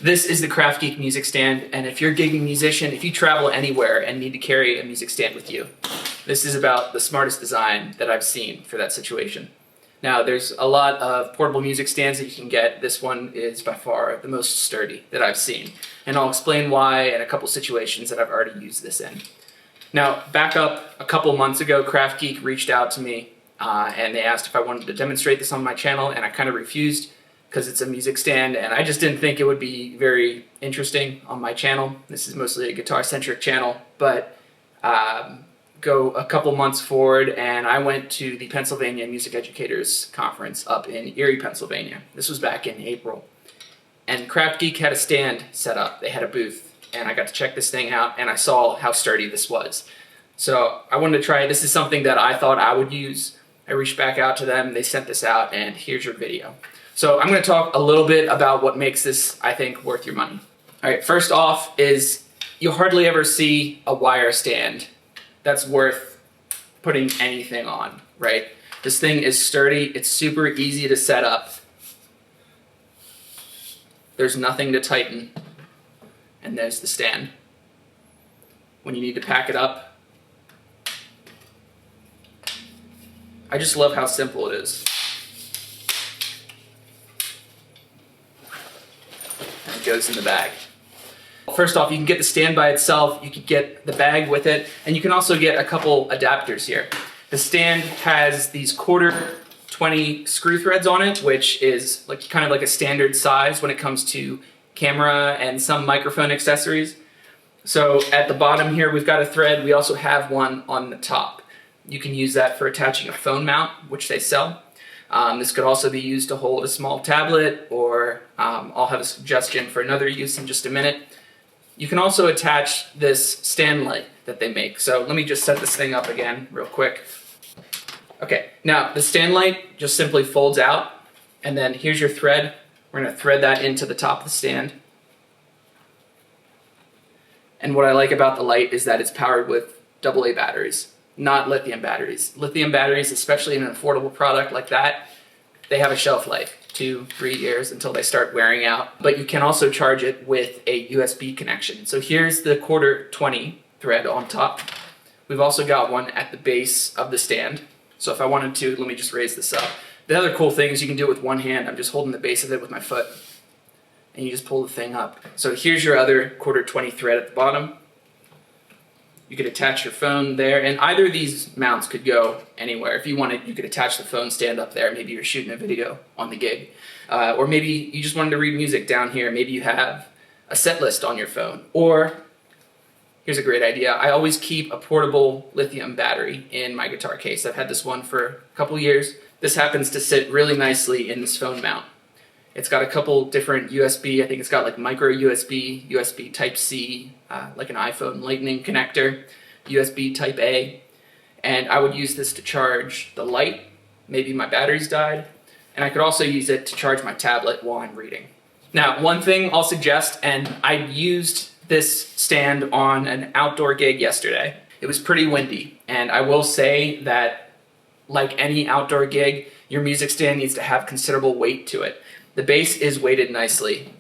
This is the KraftGeek music stand, and if you're a gigging musician, if you travel anywhere and need to carry a music stand with you, this is about the smartest design that I've seen for that situation. Now, there's a lot of portable music stands that you can get. This one is by far the most sturdy that I've seen, and I'll explain why in a couple situations that I've already used this in. Now, back up a couple months ago, KraftGeek reached out to me and they asked if I wanted to demonstrate this on my channel, and I kind of refused because it's a music stand and I just didn't think it would be very interesting on my channel. This is mostly a guitar-centric channel, but go a couple months forward and I went to the Pennsylvania Music Educators Conference up in Erie, Pennsylvania. This was back in April. And KraftGeek had a stand set up. They had a booth and I got to check this thing out and I saw how sturdy this was. So I wanted to try it. This is something that I thought I would use. I reached back out to them, they sent this out, and here's your video. So I'm going to talk a little bit about what makes this, I think, worth your money. All right, first off is you hardly ever see a wire stand that's worth putting anything on, right? This thing is sturdy, it's super easy to set up. There's nothing to tighten, and there's the stand. When you need to pack it up, I just love how simple it is. And it goes in the bag. First off, you can get the stand by itself, you can get the bag with it, and you can also get a couple adapters here. The stand has these 1/4-20 screw threads on it, which is kind of like a standard size when it comes to camera and some microphone accessories. So at the bottom here, we've got a thread. We also have one on the top. You can use that for attaching a phone mount, which they sell. This could also be used to hold a small tablet, or I'll have a suggestion for another use in just a minute. You can also attach this stand light that they make. So let me just set this thing up again real quick. Okay, now the stand light just simply folds out, and then here's your thread. We're going to thread that into the top of the stand. And what I like about the light is that it's powered with AA batteries, not lithium batteries. Lithium batteries, especially in an affordable product like that, they have a shelf life, 2-3 years until they start wearing out. But you can also charge it with a USB connection. So here's the 1/4-20 thread on top. We've also got one at the base of the stand. So if I wanted to, let me just raise this up. The other cool thing is you can do it with one hand. I'm just holding the base of it with my foot, and you just pull the thing up. So here's your other 1/4-20 thread at the bottom. You could attach your phone there, and either of these mounts could go anywhere. If you wanted, you could attach the phone stand up there. Maybe you're shooting a video on the gig. Or maybe you just wanted to read music down here. Maybe you have a set list on your phone. Or, here's a great idea. I always keep a portable lithium battery in my guitar case. I've had this one for a couple years. This happens to sit really nicely in this phone mount. It's got a couple different USB, I think it's got like micro USB, USB Type-C, like an iPhone Lightning connector, USB Type-A, and I would use this to charge the light, maybe my battery's died, and I could also use it to charge my tablet while I'm reading. Now, one thing I'll suggest, and I used this stand on an outdoor gig yesterday. It was pretty windy, and I will say that like any outdoor gig, your music stand needs to have considerable weight to it. The base is weighted nicely.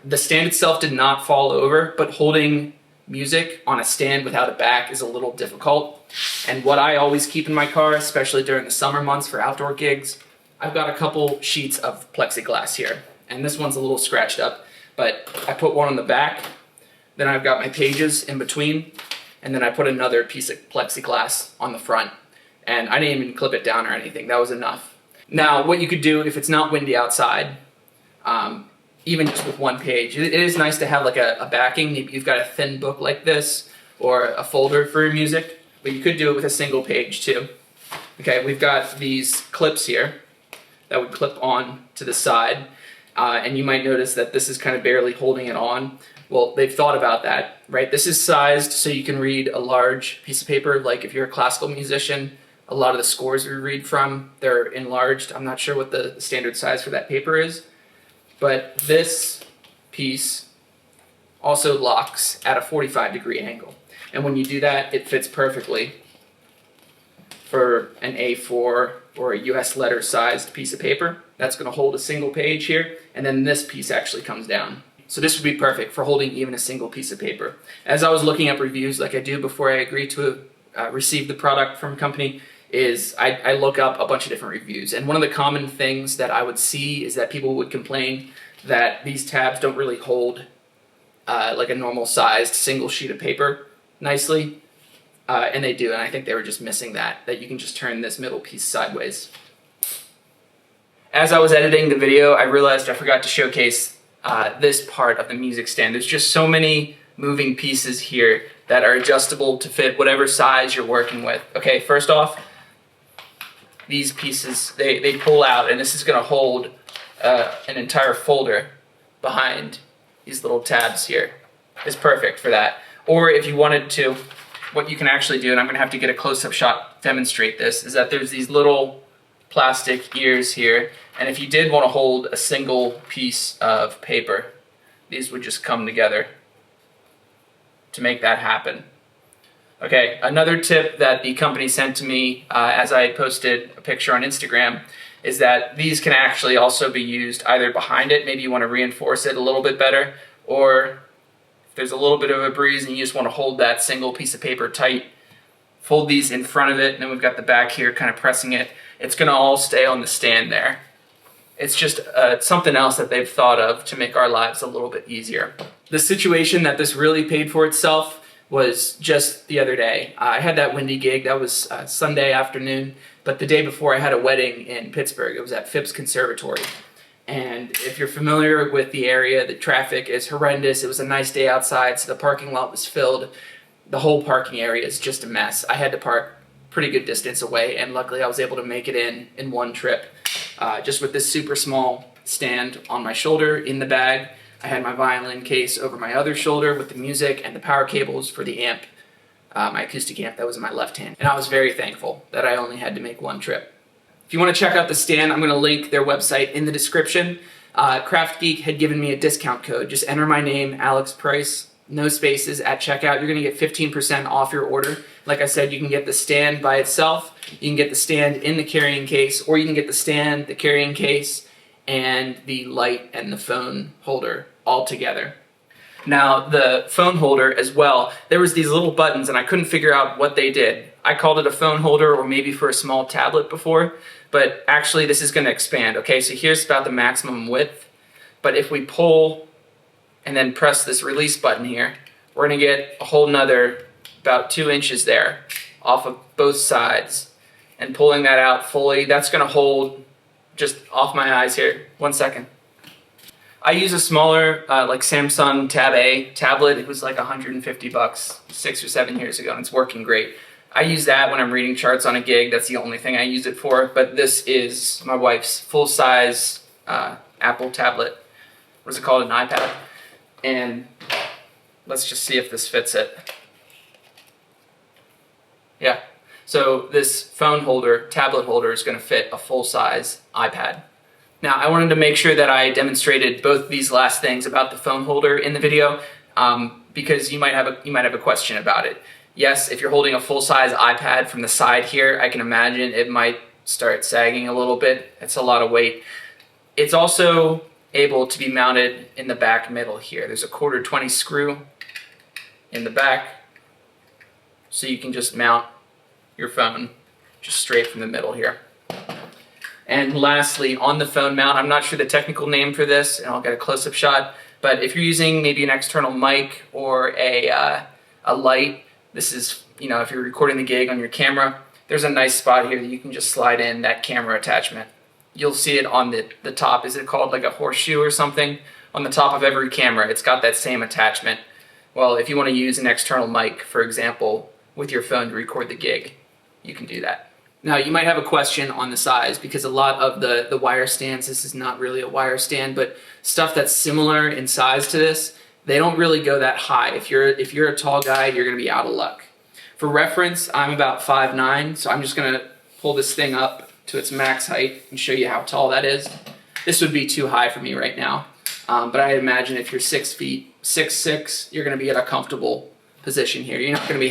The stand itself did not fall over, but holding music on a stand without a back is a little difficult. And what I always keep in my car, especially during the summer months for outdoor gigs, I've got a couple sheets of plexiglass here. And this one's a little scratched up, but I put one on the back, then I've got my pages in between, and then I put another piece of plexiglass on the front. And I didn't even clip it down or anything, that was enough. Now, what you could do if it's not windy outside, even just with one page, it is nice to have like a backing. Maybe you've got a thin book like this or a folder for your music, but you could do it with a single page too. Okay, we've got these clips here that would clip on to the side, and you might notice that this is kind of barely holding it on. Well, they've thought about that, right? This is sized so you can read a large piece of paper, like if you're a classical musician. A lot of the scores we read from, they're enlarged. I'm not sure what the standard size for that paper is, but this piece also locks at a 45-degree angle. And when you do that, it fits perfectly for an A4 or a US letter sized piece of paper. That's going to hold a single page here, and then this piece actually comes down. So this would be perfect for holding even a single piece of paper. As I was looking up reviews, like I do before I agree to receive the product from a company, is I look up a bunch of different reviews. And one of the common things that I would see is that people would complain that these tabs don't really hold like a normal sized single sheet of paper nicely. And they do, and I think they were just missing that you can just turn this middle piece sideways. As I was editing the video, I realized I forgot to showcase this part of the music stand. There's just so many moving pieces here that are adjustable to fit whatever size you're working with. Okay, first off, these pieces, they pull out, and this is going to hold an entire folder behind these little tabs here. It's perfect for that. Or if you wanted to, what you can actually do, and I'm going to have to get a close-up shot to demonstrate this, is that there's these little plastic ears here, and if you did want to hold a single piece of paper, these would just come together to make that happen. Okay, another tip that the company sent to me as I posted a picture on Instagram is that these can actually also be used either behind it, maybe you want to reinforce it a little bit better, or if there's a little bit of a breeze and you just want to hold that single piece of paper tight, fold these in front of it, and then we've got the back here kind of pressing it. It's going to all stay on the stand there. It's just something else that they've thought of to make our lives a little bit easier. The situation that this really paid for itself was just the other day. I had that windy gig, that was Sunday afternoon, but the day before I had a wedding in Pittsburgh. It was at Phipps Conservatory. And if you're familiar with the area, the traffic is horrendous. It was a nice day outside, so the parking lot was filled. The whole parking area is just a mess. I had to park pretty good distance away, and luckily I was able to make it in one trip. Just with this super small stand on my shoulder in the bag. I had my violin case over my other shoulder with the music and the power cables for the amp, my acoustic amp that was in my left hand. And I was very thankful that I only had to make one trip. If you want to check out the stand, I'm going to link their website in the description. KraftGeek had given me a discount code. Just enter my name, Alex Price, no spaces, at checkout. You're going to get 15% off your order. Like I said, you can get the stand by itself, you can get the stand in the carrying case, or you can get the stand, the carrying case, and the light and the phone holder all together. Now, the phone holder as well, there was these little buttons and I couldn't figure out what they did. I called it a phone holder or maybe for a small tablet before, but actually this is going to expand. Okay, so here's about the maximum width, but if we pull and then press this release button here, we're going to get a whole nother about 2 inches there off of both sides. And pulling that out fully, that's going to hold just off my eyes here. 1 second. I use a smaller like Samsung Tab A tablet. It was like $150 6 or 7 years ago, and it's working great. I use that when I'm reading charts on a gig. That's the only thing I use it for, but this is my wife's full-size Apple tablet. What is it called? An iPad. And let's just see if this fits it. Yeah. So this phone holder, tablet holder, is going to fit a full-size iPad. Now, I wanted to make sure that I demonstrated both these last things about the phone holder in the video because you might have a question about it. Yes, if you're holding a full-size iPad from the side here, I can imagine it might start sagging a little bit. It's a lot of weight. It's also able to be mounted in the back middle here. There's a 1/4-20 screw in the back, so you can just mount your phone just straight from the middle here. And lastly, on the phone mount, I'm not sure the technical name for this, and I'll get a close-up shot, but if you're using maybe an external mic or a light, this is, if you're recording the gig on your camera, there's a nice spot here that you can just slide in that camera attachment. You'll see it on the top. Is it called like a horseshoe or something? On the top of every camera, it's got that same attachment. Well, if you want to use an external mic, for example, with your phone to record the gig, you can do that. Now, you might have a question on the size because a lot of the wire stands, this is not really a wire stand, but stuff that's similar in size to this, they don't really go that high. If you're a tall guy, you're going to be out of luck. For reference, I'm about 5'9", so I'm just going to pull this thing up to its max height and show you how tall that is. This would be too high for me right now, but I imagine if you're 6 feet, 6'6", you're going to be at a comfortable position here. You're not going to be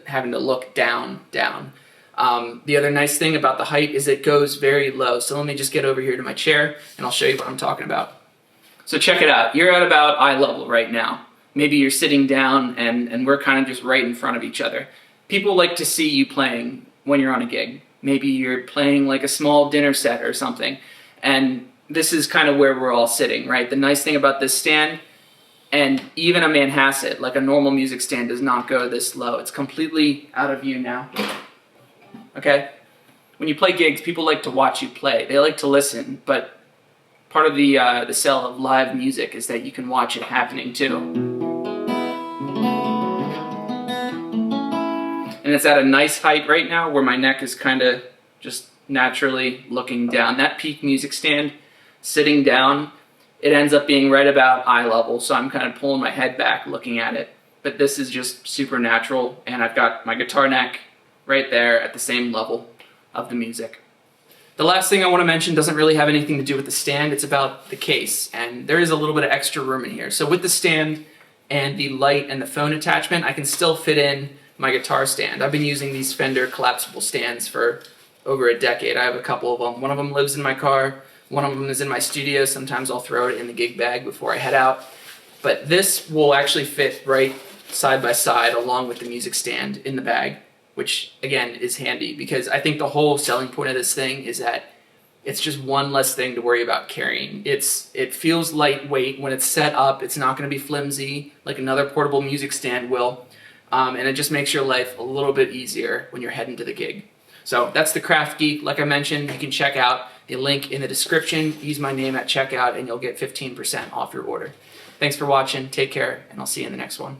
having to look down. The other nice thing about the height is it goes very low. So let me just get over here to my chair and I'll show you what I'm talking about. So check it out. You're at about eye level right now. Maybe you're sitting down and we're kind of just right in front of each other. People like to see you playing when you're on a gig. Maybe you're playing like a small dinner set or something. And this is kind of where we're all sitting, right? The nice thing about this stand, and even a Manhasset, like a normal music stand, does not go this low. It's completely out of view now. Okay? When you play gigs, people like to watch you play. They like to listen, but part of the sell of live music is that you can watch it happening too. And it's at a nice height right now where my neck is kind of just naturally looking down. That peak music stand, sitting down, it ends up being right about eye level, so I'm kind of pulling my head back looking at it. But this is just super natural, and I've got my guitar neck right there at the same level of the music. The last thing I want to mention doesn't really have anything to do with the stand, it's about the case, and there is a little bit of extra room in here. So with the stand and the light and the phone attachment, I can still fit in my guitar stand. I've been using these Fender collapsible stands for over a decade. I have a couple of them. One of them lives in my car, one of them is in my studio. Sometimes I'll throw it in the gig bag before I head out. But this will actually fit right side by side along with the music stand in the bag, which again is handy because I think the whole selling point of this thing is that it's just one less thing to worry about carrying. It feels lightweight when it's set up. It's not going to be flimsy like another portable music stand will. And it just makes your life a little bit easier when you're heading to the gig. So that's the KraftGeek. Like I mentioned, you can check out the link in the description. Use my name at checkout and you'll get 15% off your order. Thanks for watching. Take care, and I'll see you in the next one.